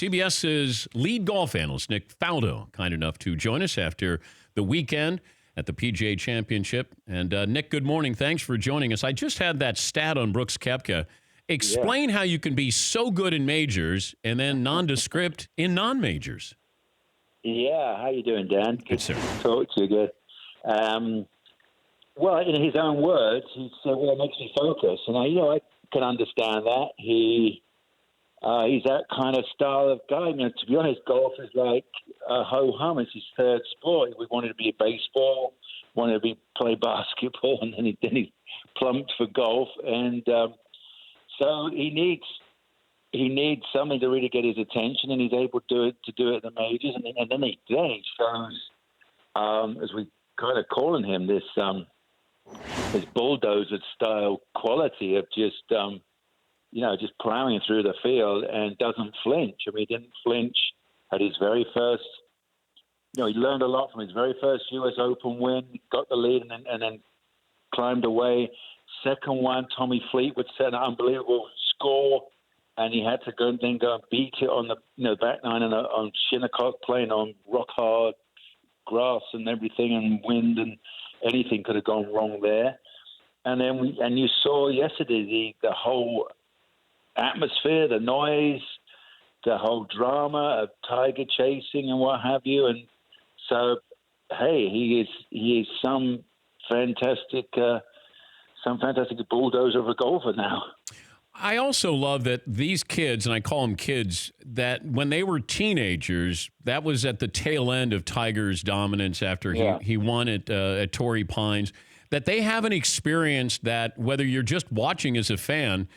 CBS's lead golf analyst, Nick Faldo, kind enough to join us after the weekend at the PGA Championship. And Nick, good morning. Thanks for joining us. I just had that stat on Brooks Koepka. Explain how you can be so good in majors and then nondescript in non-majors. Yeah, how you doing, Dan? Good, sir. To talk to you. Good. Well, in his own words, he said, "Well, it makes me focus," and I can understand that. He's that kind of style of guy. To be honest, golf is like a ho-hum. It's his third sport. We wanted to be baseball, wanted to play basketball, and then he plumped for golf, and so he needs something to really get his attention, and he's able to do it at the majors, and then he shows, as we kind of calling him, this bulldozer style quality of just plowing through the field and doesn't flinch. I mean, he didn't flinch at his very first. He learned a lot from his very first U.S. Open win, got the lead, and then climbed away. Second one, Tommy Fleetwood set an unbelievable score, and he had to go and beat it on the back nine on Shinnecock, playing on rock hard grass and everything, and wind, and anything could have gone wrong there. And then you saw yesterday the whole atmosphere, the noise, the whole drama of Tiger chasing and what have you. And so, hey, he is some fantastic bulldozer of a golfer now. I also love that these kids, and I call them kids, that when they were teenagers, that was at the tail end of Tiger's dominance after he won at Torrey Pines, that they haven't experienced that, whether you're just watching as a fan,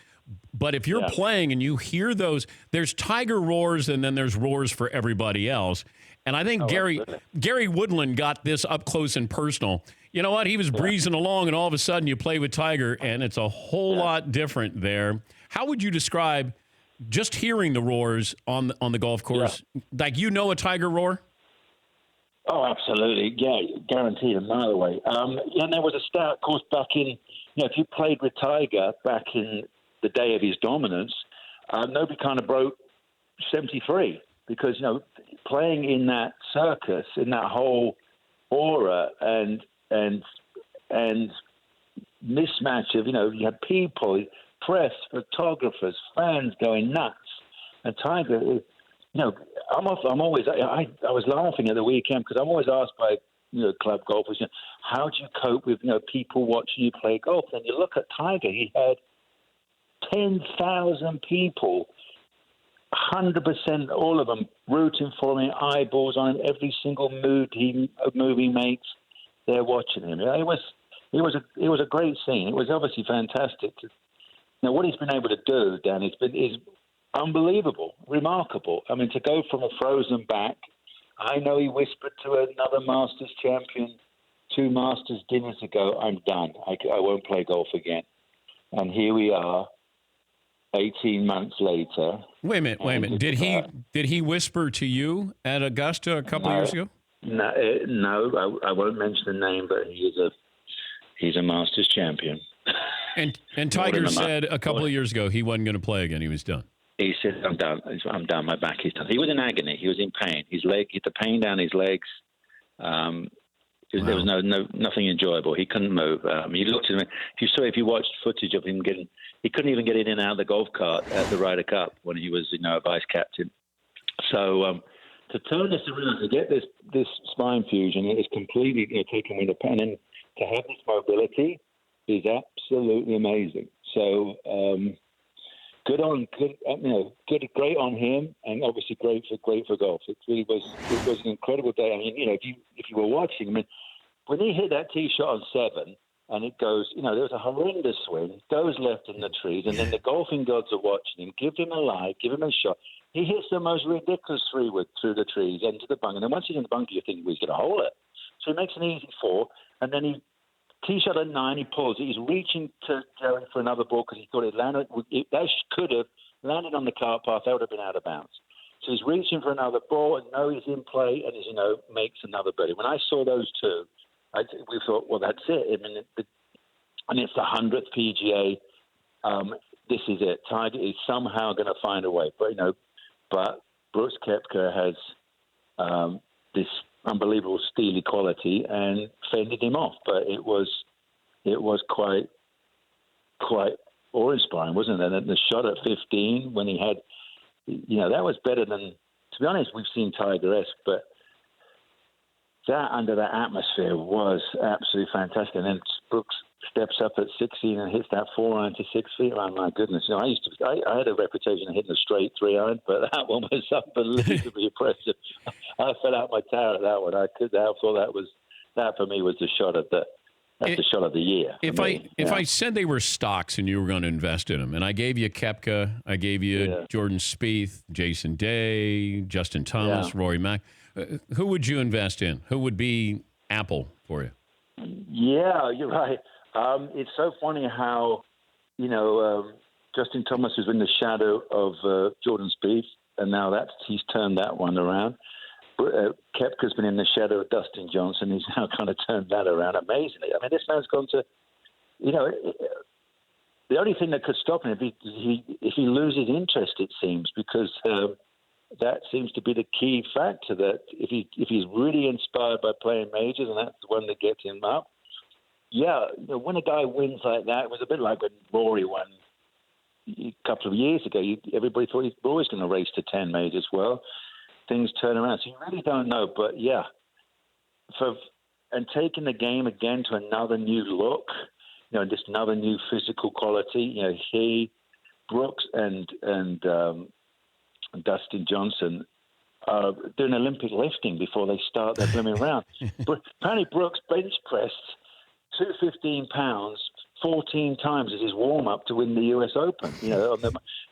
but if you're playing and you hear those, there's Tiger roars and then there's roars for everybody else. And I think Gary Woodland got this up close and personal. You know what? He was breezing along, and all of a sudden you play with Tiger, and it's a whole lot different there. How would you describe just hearing the roars on the golf course? Yeah. Like, a Tiger roar? Oh, absolutely. Yeah, guaranteed a mile away. And there was a stat, of course, back in, if you played with Tiger back in the day of his dominance, nobody kind of broke 73 because, playing in that circus, in that whole aura and mismatch of, you had people, press, photographers, fans going nuts. And Tiger, I was laughing at the weekend because I'm always asked by, club golfers, how do you cope with, people watching you play golf? And you look at Tiger, he had 10,000 people, 100%, all of them rooting for him, eyeballs on him, every single move he makes. They're watching him. It was a great scene. It was obviously fantastic. Now, what he's been able to do, Dan, is unbelievable, remarkable. I mean, to go from a frozen back. I know he whispered to another Masters champion 2 Masters dinners ago, "I'm done. I won't play golf again." And here we are, 18 months later. Wait a minute. Did he whisper to you at Augusta a couple of years ago? No, I won't mention the name, but he's a Masters champion. And Tiger said a couple of years ago he wasn't going to play again. He was done. He said, "I'm done. I'm done. My back is done." He was in agony. He was in pain. His leg, the pain down his legs. There was nothing enjoyable. He couldn't move. You looked at him. If you watched footage of him he couldn't even get in and out of the golf cart at the Ryder Cup when he was, a vice captain. So to turn this around, to get this spine fusion, it is completely taken with a pen, and to have this mobility is absolutely amazing. So great on him, and obviously great for golf. It was an incredible day. I mean, if you were watching, when he hit that tee shot on 7, and it goes, there was a horrendous swing, goes left in the trees, and then the golfing gods are watching him, give him a lie, give him a shot. He hits the most ridiculous 3-wood through the trees into the bunker, and then once he's in the bunker, you think he's going to hole it. So he makes an easy 4, and then he tee shot at 9, he pulls it. He's reaching to going for another ball because he thought it landed. That could have landed on the cart path. That would have been out of bounds. So he's reaching for another ball, and now he's in play, and makes another birdie. When I saw those two, we thought, well, that's it. I mean, and it's the 100th PGA. This is it. Tiger is somehow going to find a way. But Brooks Koepka has this unbelievable steely quality and fended him off. But it was quite awe-inspiring, wasn't it? And the shot at 15 when he had, that was better than, to be honest, we've seen Tiger-esque, but that under that atmosphere was absolutely fantastic. And then Brooks steps up at 16 and hits that 4-iron to 6 feet. Oh, my goodness. I had a reputation of hitting a straight 3-iron, but that one was unbelievably impressive. I fell out my tower at that one. I thought that for me was the shot of the shot of the year. If I said they were stocks and you were going to invest in them, and I gave you Koepka, I gave you Jordan Spieth, Jason Day, Justin Thomas, Rory Mac, who would you invest in? Who would be Apple for you? Yeah, you're right. It's so funny how, Justin Thomas is in the shadow of Jordan Spieth, and now he's turned that one around. Koepka's been in the shadow of Dustin Johnson. He's now kind of turned that around amazingly. I mean, this man's gone to, the only thing that could stop him if he loses interest, it seems, because that seems to be the key factor. That if he's really inspired by playing majors, and that's the one that gets him up. Yeah, when a guy wins like that, it was a bit like when Rory won a couple of years ago. Everybody thought he was always going to race to 10 majors. Well, things turn around. So you really don't know. But, yeah, and taking the game again to another new look, just another new physical quality. He, Brooks and Dustin Johnson are doing Olympic lifting before they start their blooming round. Apparently Brooks bench pressed 215 pounds 14 times as his warm-up to win the US Open.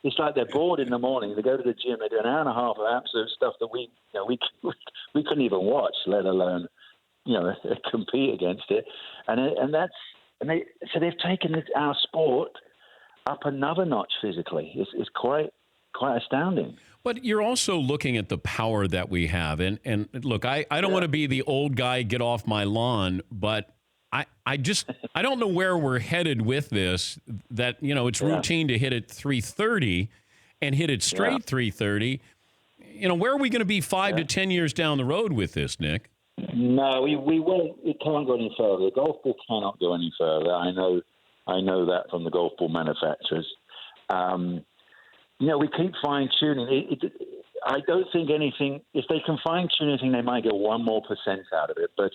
It's like they're bored in the morning. They go to the gym. They do an hour and a half of absolute stuff that we couldn't even watch, let alone, compete against it. So they've taken our sport up another notch physically. It's quite astounding. But you're also looking at the power that we have. And look, I don't want to be the old guy, get off my lawn, but I don't know where we're headed with this, that, it's routine to hit it 330 and hit it straight 330. Where are we going to be 5 to 10 years down the road with this, Nick? No, we won't. It can't go any further. The golf ball cannot go any further. I know that from the golf ball manufacturers. We keep fine-tuning. I don't think anything, if they can fine-tune anything, they might get 1% more out of it. But,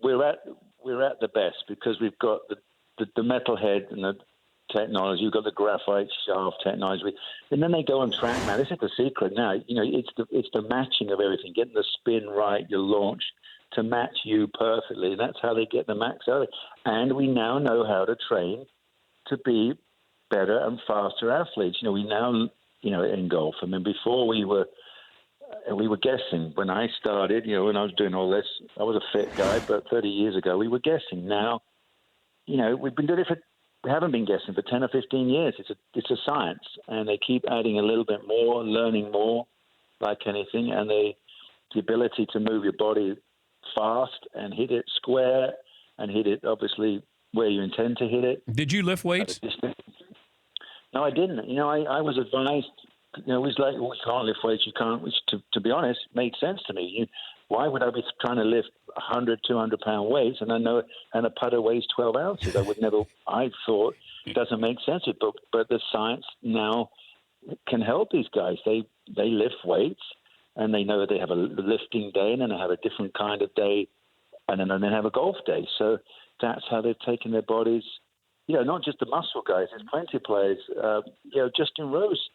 we're at the best because we've got the metal head and the technology. We've got the graphite shaft technology, and then they go on track. Now, this is the secret. Now, it's the matching of everything, getting the spin right, your launch to match you perfectly. And that's how they get the max out of it. And we now know how to train to be better and faster athletes. We now, in golf. I mean, before we were guessing. When I started, when I was doing all this, I was a fit guy, but 30 years ago, we were guessing. Now, we've been doing it we haven't been guessing for 10 or 15 years. It's a science, and they keep adding a little bit more, learning more, like anything, and the ability to move your body fast and hit it square and hit it, obviously, where you intend to hit it. Did you lift weights? No, I didn't. I was advised, it was like, well, you can't lift weights, you can't, which, to be honest, made sense to me. Why would I be trying to lift 100, 200-pound weights and a putter weighs 12 ounces? I thought it doesn't make sense. But the science now can help these guys. They lift weights, and they know that they have a lifting day, and then they have a different kind of day, and then they have a golf day. So that's how they've taken their bodies. Not just the muscle guys. There's plenty of players. Justin Rose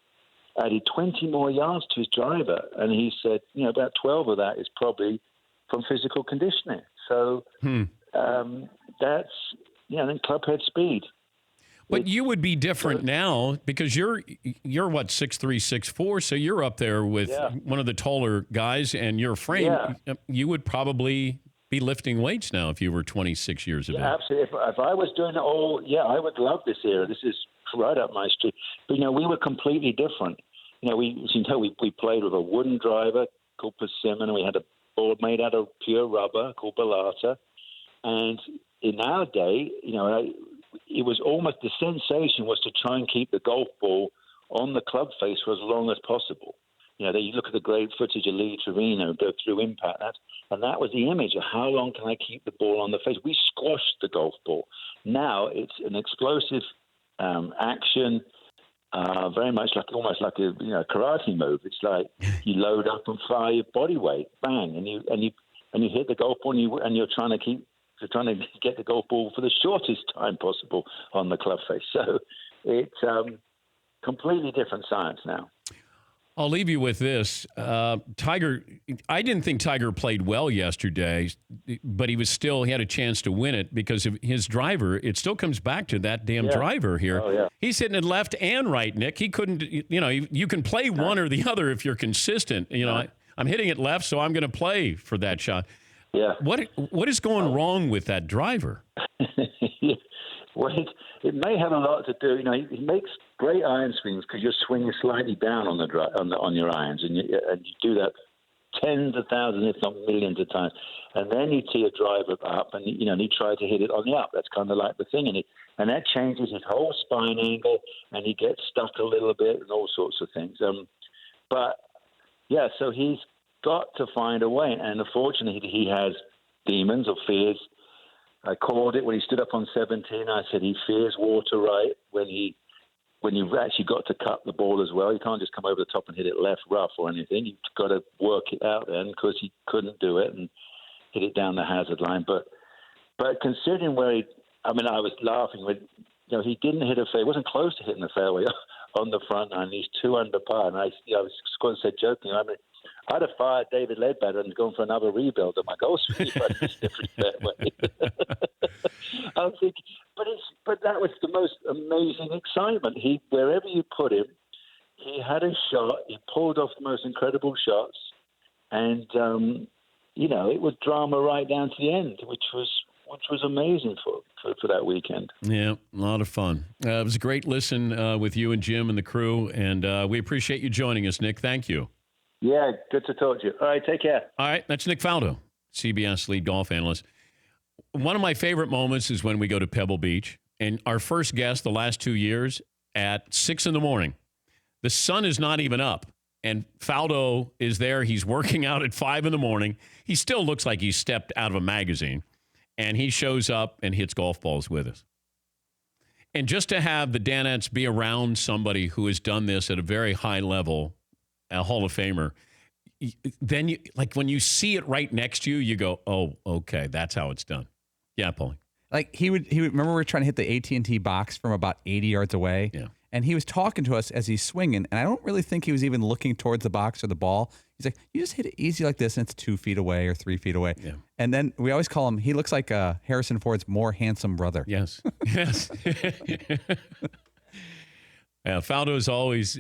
added 20 more yards to his driver, and he said, about 12 of that is probably from physical conditioning. So that's, then clubhead speed. But you would be different now because you're what, 6'3", 6'4", so you're up there with one of the taller guys, and your frame, you would probably be lifting weights now if you were 26 years of age. Absolutely. If I was doing it all, I would love this era. This is right up my street. But, we were completely different. We played with a wooden driver called persimmon, and we had a board made out of pure rubber called Balata. And in our day, it was almost, the sensation was to try and keep the golf ball on the club face for as long as possible. You know, you look at the great footage of Lee Trevino go through impact, and that was the image of how long can I keep the ball on the face. We squashed the golf ball. Now it's an explosive action, very much like almost like a karate move. It's like you load up and fire your body weight, bang, and you hit the golf ball, and you're trying to get the golf ball for the shortest time possible on the club face. So it's completely different science now. I'll leave you with this. Tiger, I didn't think Tiger played well yesterday, but he had a chance to win it because of his driver. It still comes back to that damn driver here. Oh, yeah. He's hitting it left and right, Nick. He couldn't, you can play one or the other if you're consistent. I'm hitting it left, so I'm going to play for that shot. Yeah. What is going wrong with that driver? Well, it may have a lot to do. He makes great iron swings because you're swinging slightly down on your irons, and you do that tens of thousands, if not millions of times. And then you tee a driver up, and he tried to hit it on the up. That's kind of like the thing, and that changes his whole spine angle, and he gets stuck a little bit, and all sorts of things. But yeah, so he's got to find a way, and unfortunately, he has demons or fears. I called it when he stood up on 17. I said he fears water right when you've actually got to cut the ball as well. You can't just come over the top and hit it left rough or anything. You've got to work it out then because he couldn't do it and hit it down the hazard line. But considering where I was laughing when he didn't hit a fairway. He wasn't close to hitting the fairway on the front nine. He's 2 under par, and I was joking. I'd have fired David Ledbetter and gone for another rebuild of my golf swing if I missed every fairway. I'm thinking, but that was the most amazing excitement. Wherever you put him, he had a shot. He pulled off the most incredible shots, and it was drama right down to the end, which was amazing for that weekend. Yeah, a lot of fun. It was a great listen with you and Jim and the crew, and we appreciate you joining us, Nick. Thank you. Yeah, good to talk to you. All right, take care. All right, that's Nick Faldo, CBS lead golf analyst. One of my favorite moments is when we go to Pebble Beach, and our first guest the last 2 years at 6 a.m. The sun is not even up, and Faldo is there. He's working out at 5 a.m. He still looks like he's stepped out of a magazine, and he shows up and hits golf balls with us. And just to have the Danettes be around somebody who has done this at a very high level, a Hall of Famer, then when you see it right next to you, you go, oh, okay, that's how it's done. Yeah, Paulie. Like he would remember we were trying to hit the AT&T box from about 80 yards away. Yeah. And he was talking to us as he's swinging, and I don't really think he was even looking towards the box or the ball. He's like, you just hit it easy like this, and it's 2 feet away or 3 feet away. Yeah. And then we always call him, he looks like Harrison Ford's more handsome brother. Yes. Yes. Yeah, Faldo is always.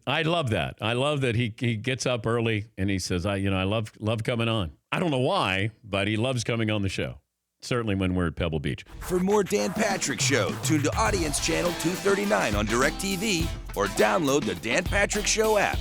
I love that. I love that he gets up early and he says, I love coming on. I don't know why, but he loves coming on the show. Certainly when we're at Pebble Beach. For more Dan Patrick Show, tune to Audience Channel 239 on DirecTV or download the Dan Patrick Show app.